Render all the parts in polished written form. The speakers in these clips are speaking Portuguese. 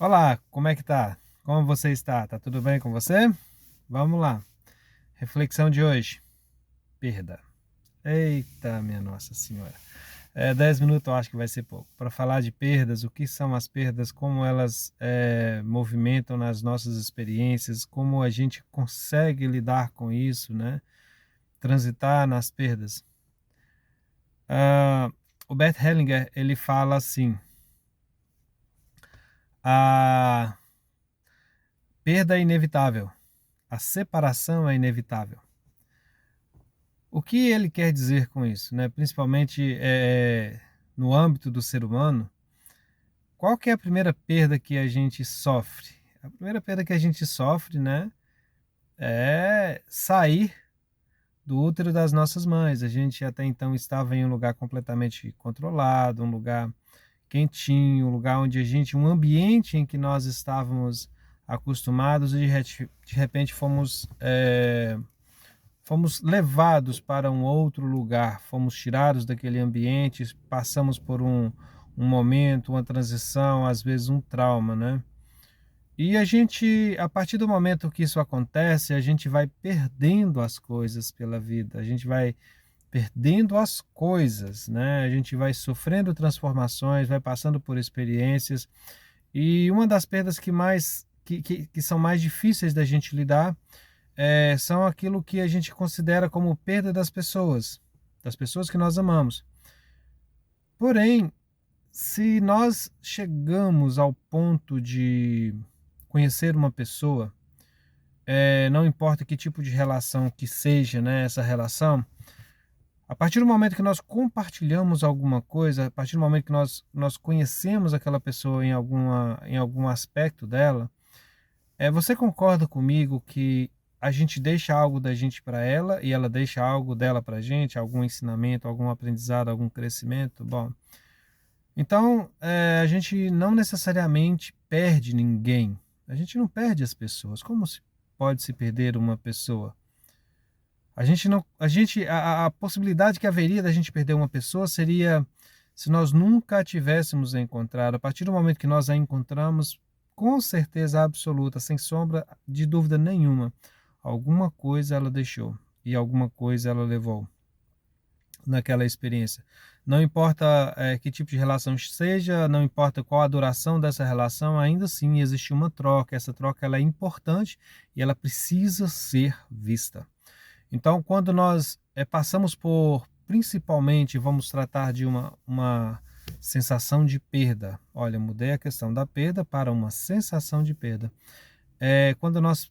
Olá, como é que tá? Como você está? Tá tudo bem com você? Vamos lá. Reflexão de hoje. Perda. Eita, minha Nossa Senhora. 10 minutos eu acho que vai ser pouco. Para falar de perdas, o que são as perdas, como elas movimentam nas nossas experiências, como a gente consegue lidar com isso, né? Transitar nas perdas. Ah, o Bert Hellinger, ele fala assim, a perda é inevitável, a separação é inevitável. O que ele quer dizer com isso, né? Principalmente no âmbito do ser humano, qual que é a primeira perda que a gente sofre? A primeira perda que a gente sofre, né, é sair do útero das nossas mães. A gente até então estava em um lugar completamente controlado, um lugar quentinho, um lugar onde um ambiente em que nós estávamos acostumados e de repente fomos levados para um outro lugar, fomos tirados daquele ambiente, passamos por um momento, uma transição, às vezes um trauma, né? E a partir do momento que isso acontece, a gente vai perdendo as coisas pela vida, a gente vai perdendo as coisas, né? A gente vai sofrendo transformações, vai passando por experiências, e uma das perdas que são mais difíceis da gente lidar são aquilo que a gente considera como perda das pessoas que nós amamos. Porém, se nós chegamos ao ponto de conhecer uma pessoa, não importa que tipo de relação que seja, né, essa relação, a partir do momento que nós compartilhamos alguma coisa, a partir do momento que nós conhecemos aquela pessoa em algum aspecto dela, você concorda comigo que a gente deixa algo da gente para ela e ela deixa algo dela para a gente, algum ensinamento, algum aprendizado, algum crescimento? Bom, então a gente não necessariamente perde ninguém, a gente não perde as pessoas. Como se pode se perder uma pessoa? A gente não, a possibilidade que haveria da gente perder uma pessoa seria se nós nunca a tivéssemos encontrado. A partir do momento que nós a encontramos, com certeza absoluta, sem sombra de dúvida nenhuma, alguma coisa ela deixou e alguma coisa ela levou naquela experiência. Não importa que tipo de relação seja, não importa qual a duração dessa relação, ainda assim existe uma troca. Essa troca ela é importante e ela precisa ser vista. Então, quando nós passamos por, principalmente, vamos tratar de uma sensação de perda. Olha, mudei a questão da perda para uma sensação de perda. Quando nós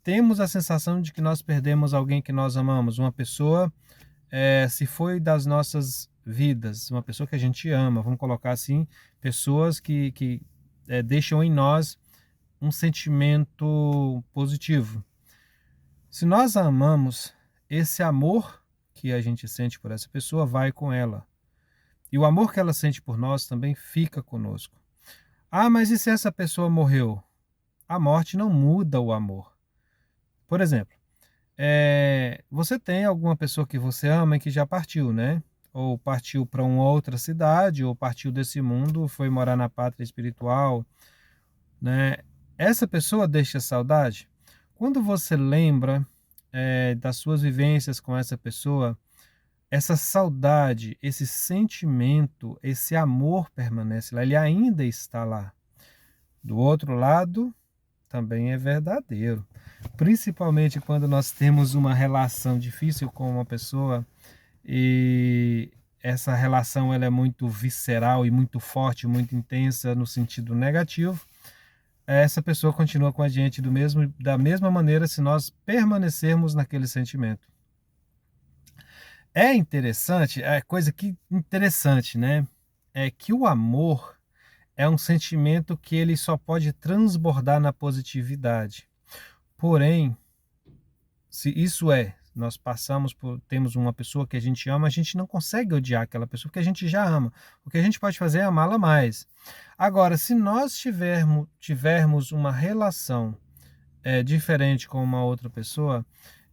temos a sensação de que nós perdemos alguém que nós amamos, uma pessoa se foi das nossas vidas, uma pessoa que a gente ama, vamos colocar assim, pessoas que deixam em nós um sentimento positivo. Se nós a amamos, esse amor que a gente sente por essa pessoa vai com ela. E o amor que ela sente por nós também fica conosco. Ah, mas e se essa pessoa morreu? A morte não muda o amor. Por exemplo, você tem alguma pessoa que você ama e que já partiu, né? Ou partiu para uma outra cidade, ou partiu desse mundo, foi morar na pátria espiritual, né? Essa pessoa deixa saudade? Quando você lembra das suas vivências com essa pessoa, essa saudade, esse sentimento, esse amor permanece lá, ele ainda está lá. Do outro lado, também é verdadeiro. Principalmente quando nós temos uma relação difícil com uma pessoa e essa relação ela é muito visceral e muito forte, muito intensa no sentido negativo, essa pessoa continua com a gente da mesma maneira se nós permanecermos naquele sentimento. É interessante, é coisa que interessante, né? É que o amor é um sentimento que ele só pode transbordar na positividade. Porém, se isso nós temos uma pessoa que a gente ama, a gente não consegue odiar aquela pessoa porque a gente já ama. O que a gente pode fazer é amá-la mais. Agora, se nós tivermos uma relação diferente com uma outra pessoa,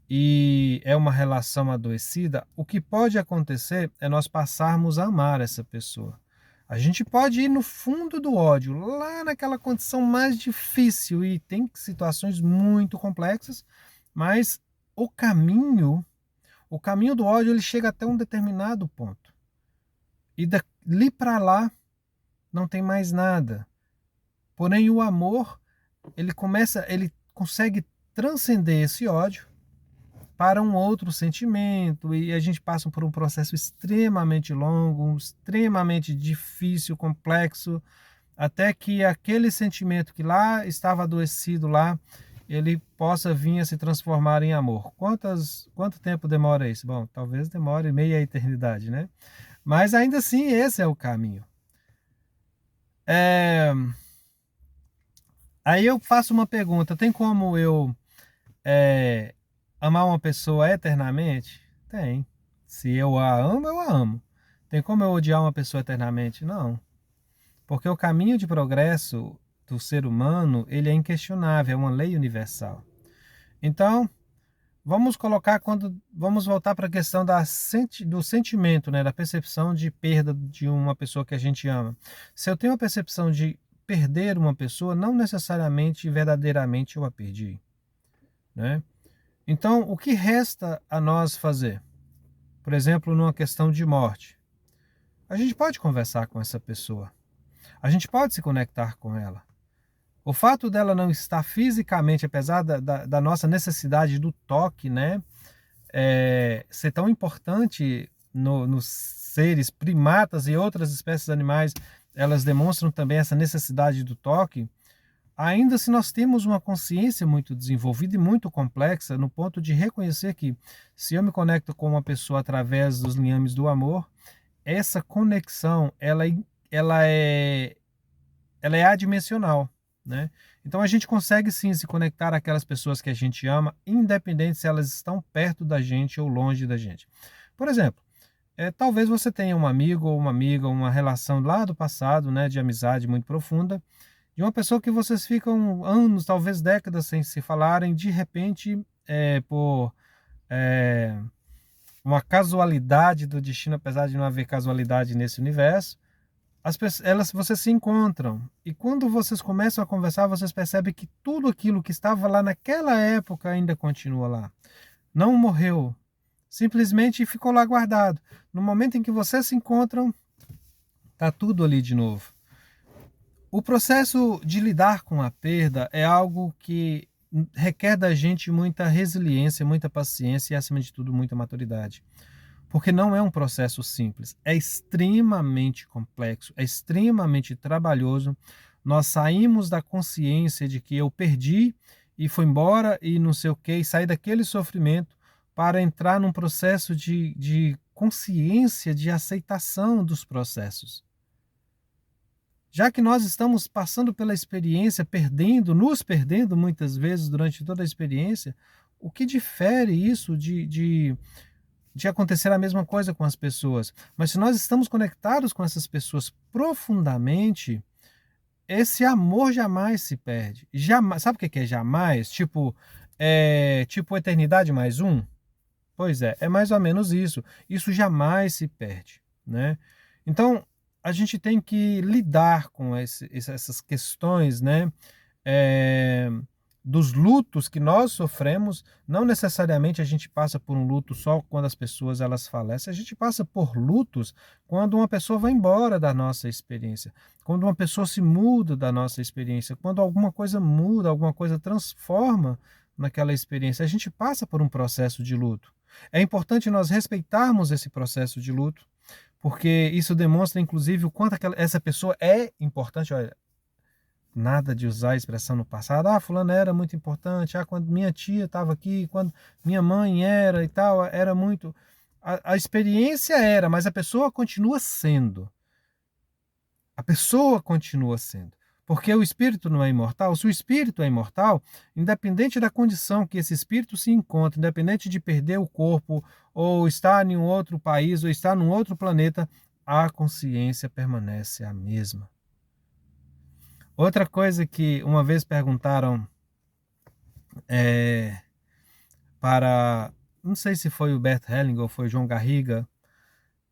e é uma relação adoecida, o que pode acontecer é nós passarmos a amar essa pessoa. A gente pode ir no fundo do ódio, lá naquela condição mais difícil, e tem situações muito complexas, mas o caminho, o caminho do ódio, ele chega até um determinado ponto. E dali para lá não tem mais nada. Porém, o amor, ele consegue transcender esse ódio para um outro sentimento, e a gente passa por um processo extremamente longo, extremamente difícil, complexo, até que aquele sentimento que lá estava adoecido lá, ele possa vir a se transformar em amor. Quanto tempo demora isso? Bom, talvez demore meia eternidade, né? Mas ainda assim, esse é o caminho. Aí eu faço uma pergunta: tem como eu é, amar uma pessoa eternamente? Tem. Se eu a amo, eu a amo. Tem como eu odiar uma pessoa eternamente? Não. Porque o caminho de progresso do ser humano, ele é inquestionável, é uma lei universal. Então, vamos voltar para a questão do sentimento, né, da percepção de perda de uma pessoa que a gente ama. Se eu tenho a percepção de perder uma pessoa, não necessariamente verdadeiramente eu a perdi, né? Então, o que resta a nós fazer? Por exemplo, numa questão de morte. A gente pode conversar com essa pessoa. A gente pode se conectar com ela. O fato dela não estar fisicamente, apesar da nossa necessidade do toque, né, ser tão importante nos seres primatas e outras espécies animais, elas demonstram também essa necessidade do toque. Ainda se nós temos uma consciência muito desenvolvida e muito complexa, no ponto de reconhecer que, se eu me conecto com uma pessoa através dos liames do amor, essa conexão, ela é, ela é adimensional, né? Então a gente consegue sim se conectar àquelas pessoas que a gente ama, independente se elas estão perto da gente ou longe da gente. Por exemplo, talvez você tenha um amigo ou uma amiga, uma relação lá do passado, né, de amizade muito profunda, de uma pessoa que vocês ficam anos, talvez décadas sem se falarem, de repente, por é, uma casualidade do destino, apesar de não haver casualidade nesse universo, vocês se encontram. E quando vocês começam a conversar, vocês percebem que tudo aquilo que estava lá naquela época ainda continua lá. Não morreu. Simplesmente ficou lá guardado. No momento em que vocês se encontram, está tudo ali de novo. O processo de lidar com a perda é algo que requer da gente muita resiliência, muita paciência e, acima de tudo, muita maturidade. Porque não é um processo simples, é extremamente complexo, é extremamente trabalhoso. Nós saímos da consciência de que eu perdi e foi embora e não sei o que, e sair daquele sofrimento para entrar num processo de consciência, de aceitação dos processos. Já que nós estamos passando pela experiência, nos perdendo muitas vezes durante toda a experiência, o que difere isso de acontecer a mesma coisa com as pessoas? Mas se nós estamos conectados com essas pessoas profundamente, esse amor jamais se perde. Jamais, sabe o que é jamais? Tipo eternidade mais um? Pois é mais ou menos isso. Isso jamais se perde, né? Então, a gente tem que lidar com essas questões, né? É, dos lutos que nós sofremos. Não necessariamente a gente passa por um luto só quando as pessoas elas falecem. A gente passa por lutos quando uma pessoa vai embora da nossa experiência, quando uma pessoa se muda da nossa experiência, quando alguma coisa muda, alguma coisa transforma naquela experiência. A gente passa por um processo de luto. É importante nós respeitarmos esse processo de luto, porque isso demonstra, inclusive, o quanto essa pessoa é importante. Olha, nada de usar a expressão no passado. Ah, fulano era muito importante. Ah, quando minha tia estava aqui, quando minha mãe era e tal, era muito. A experiência era, mas a pessoa continua sendo. A pessoa continua sendo. Porque o espírito não é imortal. Se o espírito é imortal, independente da condição que esse espírito se encontra, independente de perder o corpo, ou estar em um outro país, ou estar num outro planeta, a consciência permanece a mesma. Outra coisa que uma vez perguntaram para, não sei se foi o Bert Hellinger ou foi o João Garriga,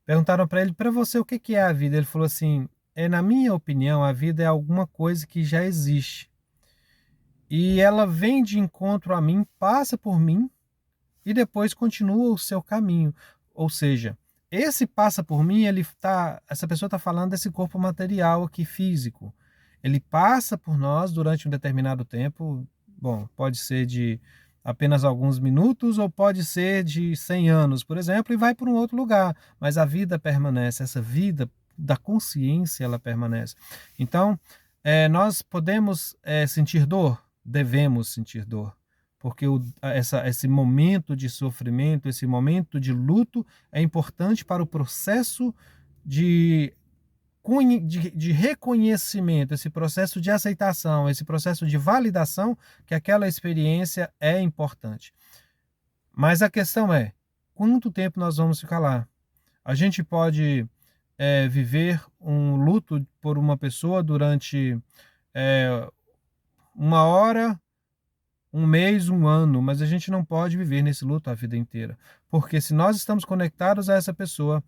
perguntaram para ele: para você, o que é a vida? Ele falou assim: na minha opinião, a vida é alguma coisa que já existe. E ela vem de encontro a mim, passa por mim e depois continua o seu caminho. Ou seja, esse passa por mim, essa pessoa está falando desse corpo material aqui físico. Ele passa por nós durante um determinado tempo, bom, pode ser de apenas alguns minutos ou pode ser de 100 anos, por exemplo, e vai para um outro lugar, mas a vida permanece, essa vida da consciência, ela permanece. Então, nós podemos sentir dor? Devemos sentir dor, porque esse momento de sofrimento, esse momento de luto é importante para o processo de, de reconhecimento, esse processo de aceitação, esse processo de validação que aquela experiência é importante. Mas a questão é, quanto tempo nós vamos ficar lá? A gente pode viver um luto por uma pessoa durante 1 hora, 1 mês, 1 ano, mas a gente não pode viver nesse luto a vida inteira. Porque se nós estamos conectados a essa pessoa,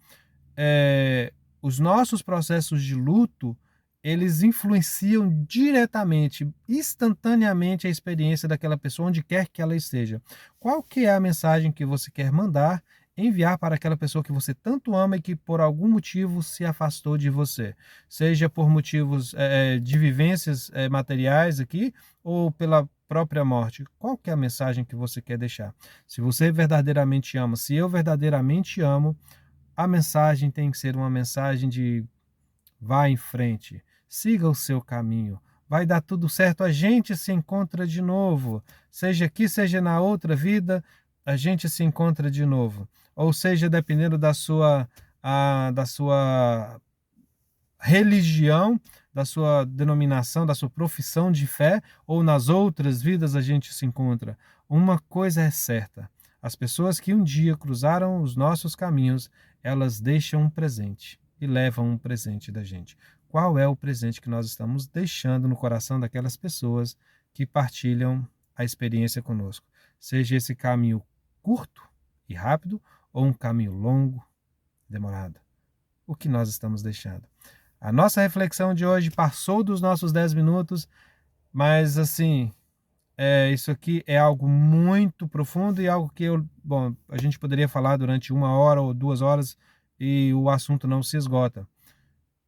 os nossos processos de luto, eles influenciam diretamente, instantaneamente a experiência daquela pessoa, onde quer que ela esteja. Qual que é a mensagem que você quer mandar, enviar para aquela pessoa que você tanto ama e que por algum motivo se afastou de você? Seja por motivos de vivências materiais aqui, ou pela própria morte. Qual que é a mensagem que você quer deixar? Se você verdadeiramente ama, se eu verdadeiramente amo, a mensagem tem que ser uma mensagem de vá em frente, siga o seu caminho, vai dar tudo certo, a gente se encontra de novo, seja aqui, seja na outra vida, a gente se encontra de novo. Ou seja, dependendo da sua religião, da sua denominação, da sua profissão de fé, ou nas outras vidas a gente se encontra. Uma coisa é certa: as pessoas que um dia cruzaram os nossos caminhos, elas deixam um presente e levam um presente da gente. Qual é o presente que nós estamos deixando no coração daquelas pessoas que partilham a experiência conosco? Seja esse caminho curto e rápido ou um caminho longo, demorado. O que nós estamos deixando? A nossa reflexão de hoje passou dos nossos 10 minutos, mas assim, isso aqui é algo muito profundo e algo que a gente poderia falar durante 1 hora ou 2 horas e o assunto não se esgota.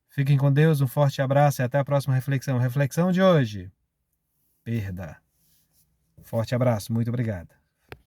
Fiquem com Deus, um forte abraço e até a próxima reflexão. Reflexão de hoje: perda. Forte abraço, muito obrigado.